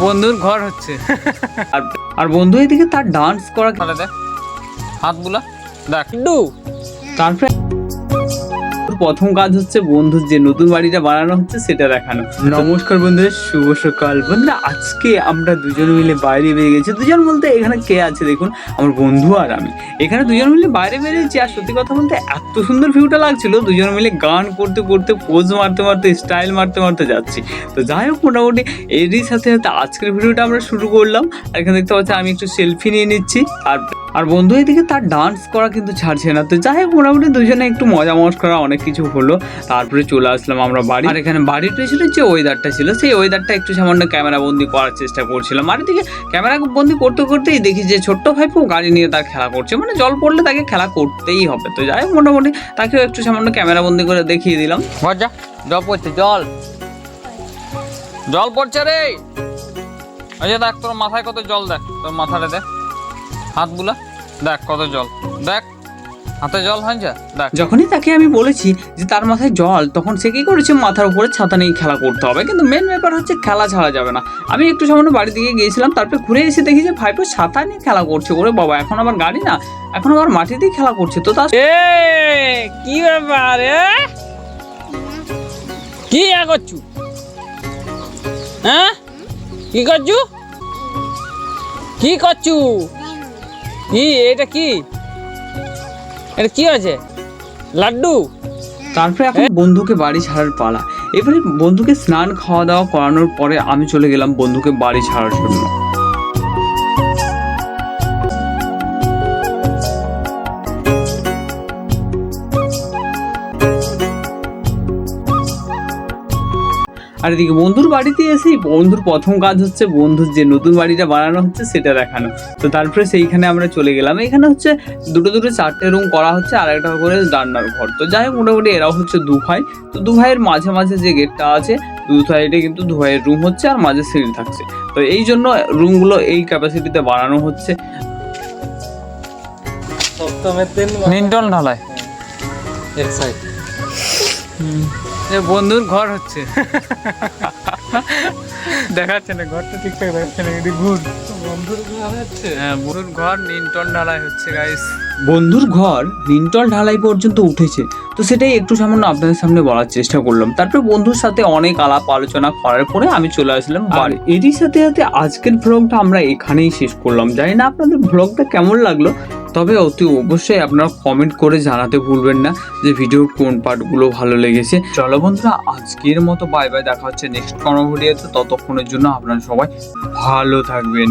বন্ধুর ঘর হচ্ছে আর বন্ধু এদিকে তার ডান্স করা দেখ হাত বুলা দেখ তারপরে প্রথম কাজ হচ্ছে বন্ধুর যে নতুন বাড়িটা বানানো হচ্ছে সেটা দেখানো। নমস্কার বন্ধুরা, শুভ সকাল। বন্ধুরা আজকে আমরা দুজন মিলে বাইরে বেরিয়ে গেছি। দুজন বলতে এখানে কে আছে দেখুন, আমার বন্ধু আর আমি। এখানে দুজন মিলে বাইরে বেরিয়েছি আর সত্যি কথা বলতে এত সুন্দর ভিউটা লাগছিল। দুজন মিলে গান করতে করতে, পোজ মারতে মারতে, স্টাইল মারতে মারতে যাচ্ছি। তো যাই হোক, মোটামুটি এরই সাথে সাথে আজকের ভিডিওটা আমরা শুরু করলাম। আর এখানে দেখতে পাচ্ছি আমি একটু সেলফি নিয়ে নিচ্ছি আর বন্ধু এদিকে তার ডান্স করা কিন্তু ছাড়ছে না। তো যাই হোক, মোটামুটি দুজনে একটু মজা করা অনেক কিছু হলো। তারপরে চলে আসলাম আমরা বাড়ি। আর এখানে বাড়ির পেছনে যে ওয়েদারটা ছিল সেই ওয়েদারটা একটু সামান্য ক্যামেরা বন্দি করার চেষ্টা করছিলাম। আর এদিকে ক্যামেরা বন্দি করতে করতেই দেখি যে ছোট্ট ভাইপো গাড়ি নিয়ে তার খেলা করছে, মানে জল পড়লে তাকে খেলা করতেই হবে। তো যাই হোক, মোটামুটি তাকেও একটু সামান্য ক্যামেরা বন্দি করে দেখিয়ে দিলাম। যা জল পড়ছে, জল জল পড়ছে রে। ওই যে দেখ তোর মাথায় কত জল, দেখ তোর মাথাটা দেখ, হাত বুলা দেখ কত জল, দেখ হাতে জল হয়েছে দেখ। যখনই তাকে আমি বলেছি যে তার মাথায় জল, তখন সে কি করেছে, মাথার উপরে ছাতা নিয়ে খেলা করতে হবে। কিন্তু মেন ব্যাপার হচ্ছে খেলা ছাড়া যাবে না। আমি একটু সামান্য বাড়ির দিকে গিয়েছিলাম, তারপরে ঘুরে এসে দেখি যে ভাইপো ছাতা নিয়ে খেলা করছে। ওরে বাবা, এখন আবার গাড়ি না, এখন আবার মাটিতেই খেলা করছে। তো তার কি ব্যাপার, কি করছু, হ্যাঁ কি করছু, কি করছু, কি এটা, কি এটা কি আছে, লাড্ডু? তারপরে এখন বন্ধুকে বাড়ি ছাড়ার পালা। এবারে বন্ধুকে স্নান খাওয়া দাওয়া করানোর পরে আমি চলে গেলাম বন্ধুকে বাড়ি ছাড়ার জন্য। আর এদিকে বন্ধুর বাড়িতে এসেই বন্ধুর প্রথম কাজ হচ্ছে বন্ধুর যে নতুন বাড়িটা বানানো হচ্ছে সেটা দেখানো। তো তারপরে সেইখানে আমরা চলে গেলাম। এখানে হচ্ছে দুটো চারটে রুম করা হচ্ছে, আর একটা করে রান্নার ঘর। তো যাই হোক, মোটামুটি এরাও হচ্ছে দু ভাই। তো দু ভাইয়ের মাঝে মাঝে যে গেটটা আছে, দু সাইডে কিন্তু দু ভাইয়ের রুম হচ্ছে আর মাঝে সিঁড়ি থাকছে। তো এই জন্য রুমগুলো এই ক্যাপাসিটিতে বানানো হচ্ছে। নিন্টন ঢালাই এক সাইড বন্ধুর ঘর হচ্ছে দেখাচ্ছে না, ঘরটা ঠিকঠাক দেখাচ্ছে না, এদিকে ঘুর। বন্ধুর ঘর হচ্ছে, হ্যাঁ বন্ধুর ঘর নিমটল ঢালাই হচ্ছে গাইস। বন্ধুর ঘর নিমটল ঢালাই পর্যন্ত উঠেছে। তো সেটাই একটু সামান্য আপনাদের সামনে বলার চেষ্টা করলাম। তারপর বন্ধুর সাথে অনেক আলাপ আলোচনা করার পরে আমি চলে আসলাম বাড়ি। এরই সাথে সাথে আজকের ভ্লগটা আমরা এখানেই শেষ করলাম। জানি না আপনাদের ভ্লগটা কেমন লাগলো, তবে অতি অবশ্যই আপনারা কমেন্ট করে জানাতে ভুলবেন না যে ভিডিওর কোন পার্টগুলো ভালো লেগেছে। চলো বন্ধুরা, আজকের মতো বাই বাই, দেখা হচ্ছে নেক্সট কোনো ভিডিওতে। ততক্ষণের জন্য আপনারা সবাই ভালো থাকবেন।